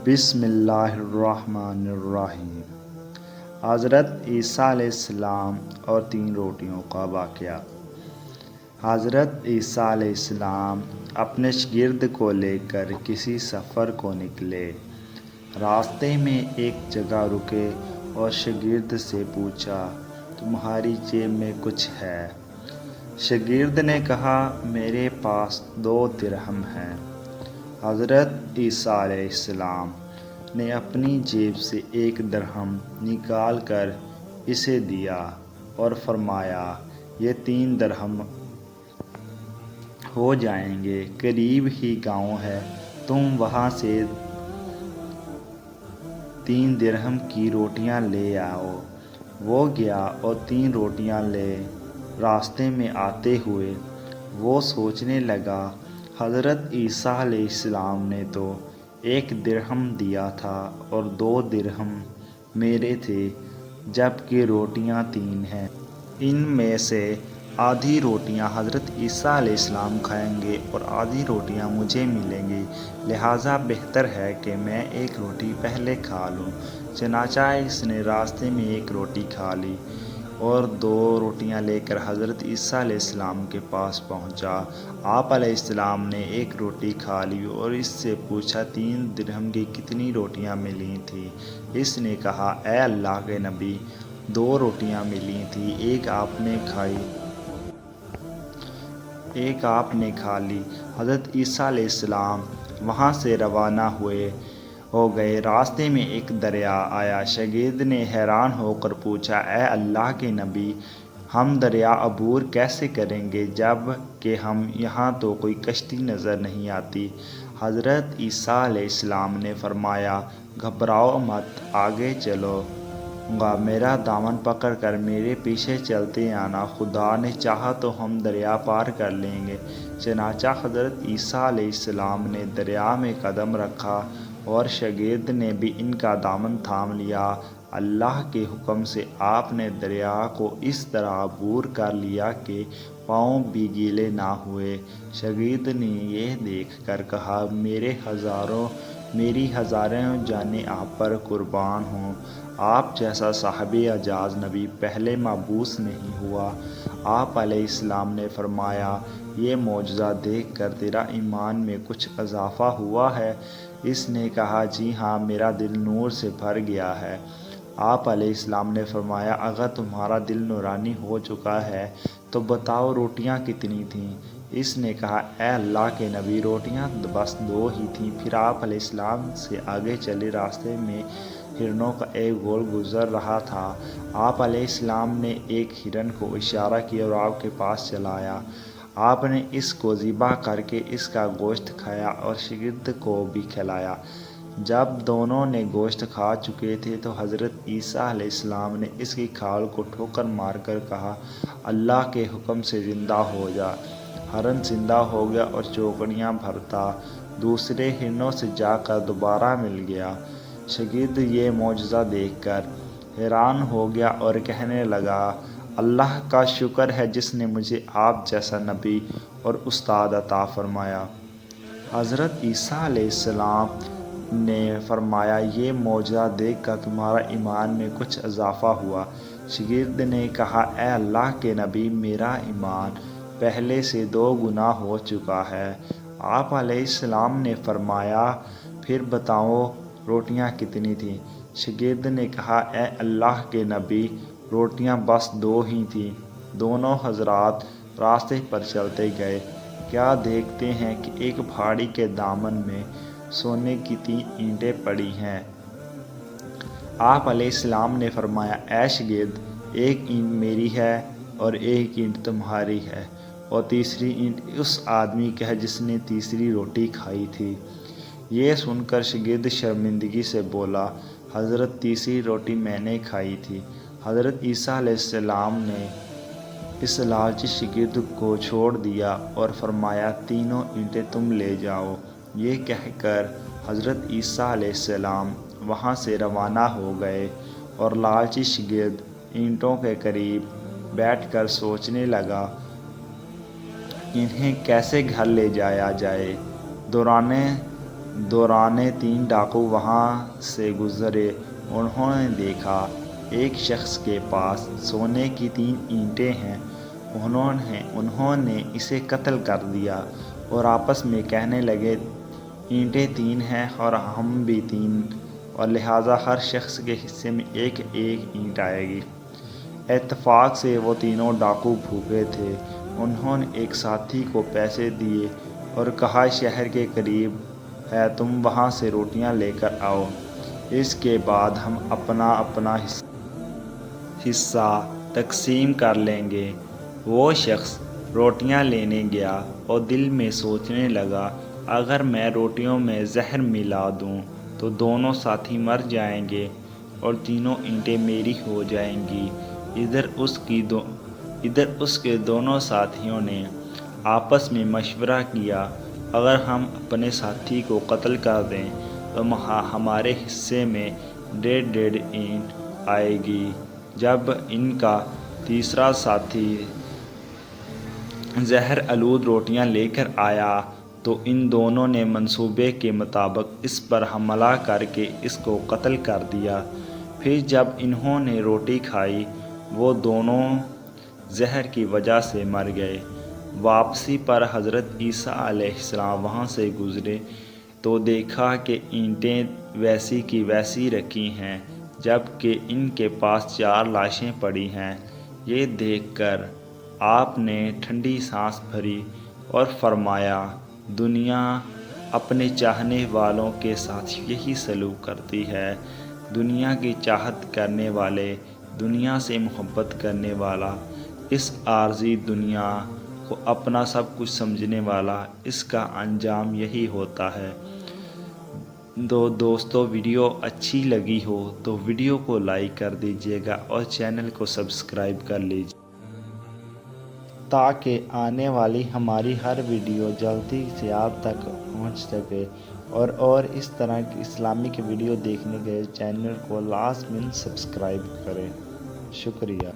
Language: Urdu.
بسم اللہ الرحمن الرحیم۔ حضرت عیسیٰ علیہ السلام اور 3 روٹیوں کا واقعہ۔ حضرت عیسیٰ علیہ السلام اپنے شاگرد کو لے کر کسی سفر کو نکلے۔ راستے میں ایک جگہ رکے اور شاگرد سے پوچھا، تمہاری جیب میں کچھ ہے؟ شاگرد نے کہا، میرے پاس 2 درہم ہیں۔ حضرت عیسیٰ علیہ السلام نے اپنی جیب سے 1 درہم نکال کر اسے دیا اور فرمایا، یہ 3 درہم ہو جائیں گے، قریب ہی گاؤں ہے، تم وہاں سے 3 درہم کی روٹیاں لے آؤ۔ وہ گیا اور 3 روٹیاں لے راستے میں آتے ہوئے وہ سوچنے لگا، حضرت عیسیٰ علیہ السلام نے تو 1 درہم دیا تھا اور 2 درہم میرے تھے، جبکہ روٹیاں 3 ہیں۔ ان میں سے آدھی روٹیاں حضرت عیسیٰ علیہ السلام کھائیں گے اور آدھی روٹیاں مجھے ملیں گی، لہٰذا بہتر ہے کہ میں 1 روٹی پہلے کھا لوں۔ چنانچہ اس نے راستے میں 1 روٹی کھا لی اور 2 روٹیاں لے کر حضرت عیسیٰ علیہ السلام کے پاس پہنچا۔ آپ علیہ السلام نے 1 روٹی کھا لی اور اس سے پوچھا، 3 درہم کی کتنی روٹیاں ملی تھیں؟ اس نے کہا، اے اللہ کے نبی، 2 روٹیاں ملی تھیں، ایک آپ نے کھا لی۔ حضرت عیسیٰ علیہ السلام وہاں سے روانہ ہو گئے۔ راستے میں ایک دریا آیا۔ شاگرد نے حیران ہو کر پوچھا، اے اللہ کے نبی، ہم دریا عبور کیسے کریں گے جب کہ یہاں تو کوئی کشتی نظر نہیں آتی؟ حضرت عیسیٰ علیہ السلام نے فرمایا، گھبراؤ مت، آگے چلوں گا، میرا دامن پکڑ کر میرے پیچھے چلتے آنا، خدا نے چاہا تو ہم دریا پار کر لیں گے۔ چنانچہ حضرت عیسیٰ علیہ السلام نے دریا میں قدم رکھا اور شاگرد نے بھی ان کا دامن تھام لیا۔ اللہ کے حکم سے آپ نے دریا کو اس طرح عبور کر لیا کہ پاؤں بھی گیلے نہ ہوئے۔ شاگرد نے یہ دیکھ کر کہا، میری ہزاروں جانیں آپ پر قربان ہوں، آپ جیسا صاحب اعجاز نبی پہلے مبعوث نہیں ہوا۔ آپ علیہ السلام نے فرمایا، یہ معجزہ دیکھ کر تیرا ایمان میں کچھ اضافہ ہوا ہے؟ اس نے کہا، جی ہاں، میرا دل نور سے بھر گیا ہے۔ آپ علیہ السلام نے فرمایا، اگر تمہارا دل نورانی ہو چکا ہے تو بتاؤ روٹیاں کتنی تھیں؟ اس نے کہا، اے اللہ کے نبی، روٹیاں بس 2 ہی تھیں۔ پھر آپ علیہ السلام سے آگے چلے۔ راستے میں ہرنوں کا ایک گھوڑ گزر رہا تھا۔ آپ علیہ السلام نے ایک ہرن کو اشارہ کیا اور آپ کے پاس چلایا۔ آپ نے اس کو ذبح کر کے اس کا گوشت کھایا اور شاگرد کو بھی کھلایا۔ جب دونوں نے گوشت کھا چکے تھے تو حضرت عیسیٰ علیہ السلام نے اس کی کھال کو ٹھوکر مار کر کہا، اللہ کے حکم سے زندہ ہو جا۔ ہرن زندہ ہو گیا اور چوکڑیاں بھرتا دوسرے ہرنوں سے جا کر دوبارہ مل گیا۔ شاگرد یہ معجزہ دیکھ کر حیران ہو گیا اور کہنے لگا، اللہ کا شکر ہے جس نے مجھے آپ جیسا نبی اور استاد عطا فرمایا۔ حضرت عیسیٰ علیہ السلام نے فرمایا، یہ معجزہ دیکھ کر تمہارا ایمان میں کچھ اضافہ ہوا؟ شاگرد نے کہا، اے اللہ کے نبی، میرا ایمان پہلے سے 2 گنا ہو چکا ہے۔ آپ علیہ السلام نے فرمایا، پھر بتاؤ روٹیاں کتنی تھیں؟ شاگرد نے کہا، اے اللہ کے نبی، روٹیاں بس 2 ہی تھیں۔ دونوں حضرات راستے پر چلتے گئے۔ کیا دیکھتے ہیں کہ ایک پہاڑی کے دامن میں سونے کی 3 اینٹیں پڑی ہیں۔ آپ علیہ السلام نے فرمایا، اے شاگرد، 1 اینٹ میری ہے اور 1 اینٹ تمہاری ہے اور تیسری اینٹ اس آدمی کی ہے جس نے تیسری روٹی کھائی تھی۔ یہ سن کر شاگرد شرمندگی سے بولا، حضرت تیسری روٹی میں نے کھائی تھی۔ حضرت عیسیٰ علیہ السلام نے اس لالچی شاگرد کو چھوڑ دیا اور فرمایا، تینوں اینٹیں تم لے جاؤ۔ یہ کہہ کر حضرت عیسیٰ علیہ السلام وہاں سے روانہ ہو گئے اور لالچی شاگرد اینٹوں کے قریب بیٹھ کر سوچنے لگا، انہیں کیسے گھر لے جایا جائے۔ دوران دوران 3 ڈاکو وہاں سے گزرے، انہوں نے دیکھا ایک شخص کے پاس سونے کی 3 اینٹیں ہیں۔ انہوں نے اسے قتل کر دیا اور آپس میں کہنے لگے، اینٹیں 3 ہیں اور ہم بھی 3، اور لہٰذا ہر شخص کے حصے میں ایک ایک اینٹ آئے گی۔ اتفاق سے وہ تینوں ڈاکو بھوکے تھے۔ انہوں نے ایک ساتھی کو پیسے دیے اور کہا، شہر کے قریب ہے، تم وہاں سے روٹیاں لے کر آؤ، اس کے بعد ہم اپنا اپنا حصہ تقسیم کر لیں گے۔ وہ شخص روٹیاں لینے گیا اور دل میں سوچنے لگا، اگر میں روٹیوں میں زہر ملا دوں تو دونوں ساتھی مر جائیں گے اور تینوں اینٹیں میری ہو جائیں گی۔ ادھر اس کے دونوں ساتھیوں نے آپس میں مشورہ کیا، اگر ہم اپنے ساتھی کو قتل کر دیں تو ہمارے حصے میں 1.5 اینٹ آئے گی۔ جب ان کا تیسرا ساتھی زہر آلود روٹیاں لے کر آیا تو ان دونوں نے منصوبے کے مطابق اس پر حملہ کر کے اس کو قتل کر دیا۔ پھر جب انہوں نے روٹی کھائی، وہ دونوں زہر کی وجہ سے مر گئے۔ واپسی پر حضرت عیسیٰ علیہ السلام وہاں سے گزرے تو دیکھا کہ اینٹیں ویسی کی ویسی رکھی ہیں، جبکہ ان کے پاس 4 لاشیں پڑی ہیں۔ یہ دیکھ کر آپ نے ٹھنڈی سانس بھری اور فرمایا، دنیا اپنے چاہنے والوں کے ساتھ یہی سلوک کرتی ہے۔ دنیا کی چاہت کرنے والے، دنیا سے محبت کرنے والا، اس عارضی دنیا کو اپنا سب کچھ سمجھنے والا، اس کا انجام یہی ہوتا ہے۔ دوستو، ویڈیو اچھی لگی ہو تو ویڈیو کو لائک کر دیجیے گا اور چینل کو سبسکرائب کر لیجیے تاکہ آنے والی ہماری ہر ویڈیو جلدی سے آپ تک پہنچ سکے، اور اس طرح کی اسلامک ویڈیو دیکھنے کے چینل کو لازماً سبسکرائب کریں۔ شکریہ۔